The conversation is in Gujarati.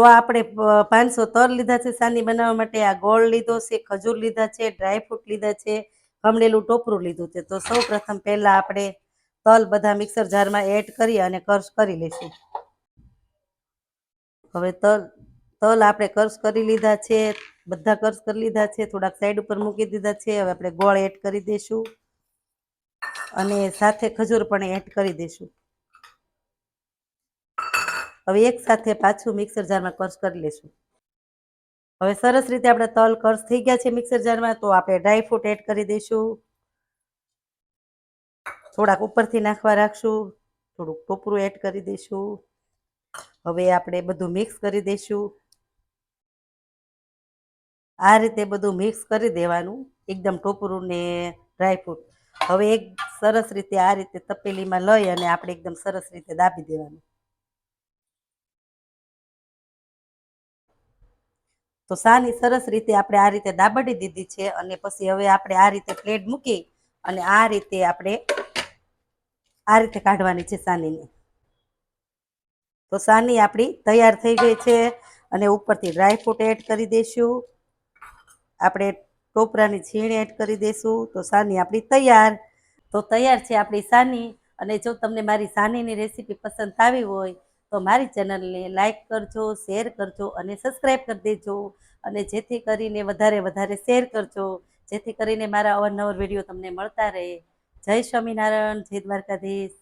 તો આપણે 500 તલ લીધા છે સાની બનાવવા માટે, આ ગોળ લીધો છે, ખજૂર લીધા છે, ડ્રાયફ્રૂટ લીધા છે, ખમણેલું ટોપરું લીધું છે. તો સૌ પ્રથમ પહેલા આપણે તલ બધા મિક્સર જારમાં એડ કરી અને ક્રશ કરી લઈશું. હવે તલ આપણે ક્રશ કરી લીધા છે, બધા ક્રશ કરી લીધા છે, થોડાક સાઈડ ઉપર મૂકી દીધા છે. હવે આપણે ગોળ એડ કરી દઈશું અને સાથે ખજૂર પણ એડ કરી દઈશું. હવે એક સાથે પાછું મિક્સર જારમાં ક્રશ કરી લઈશું. હવે સરસ રીતે આપણે તલ ક્રશ થઈ ગયા છે મિક્સર જારમાં. તો આપણે ડ્રાયફ્રૂટ એડ કરી દઈશું. થોડાક ઉપરથી નાખવા રાખશું, થોડુંક ટોપરું એડ કરી દઈશું. હવે આપણે બધું મિક્સ કરી દઈશું. આ રીતે બધું મિક્સ કરી દેવાનું, એકદમ ટોપરું ને ડ્રાયફ્રૂટ. હવે એક સરસ રીતે આ રીતે તપેલીમાં લઈ અને આપણે એકદમ સરસ રીતે દાબી દેવાનું. તો સાની સરસ રીતે આપણે આ રીતે દાબડી દીધી છે અને પછી હવે આપણે આ રીતે પ્લેટ મૂકી અને આ રીતે આપણે આ રીતે કાઢવાની છે સાનીને. તો સાની આપણી તૈયાર થઈ ગઈ છે અને ઉપરથી ડ્રાયફ્રૂટ એડ કરી દઈશું. આપણે ટોપરાની છીણ એડ કરી દઈશું. તો સાની આપણી તૈયાર. તો તૈયાર છે આપણી સાની. અને જો તમને મારી સાનીની રેસીપી પસંદ આવી હોય તો મારી ચેનલને લાઈક કરજો, શેર કરજો અને સબસ્ક્રાઈબ કરી દેજો. અને જેથી કરીને વધારે શેર કરજો, જેથી કરીને મારા અવારનવાર વિડીયો તમને મળતા રહે. જય સ્વામિનારાયણ, જય દ્વારકાધીશ.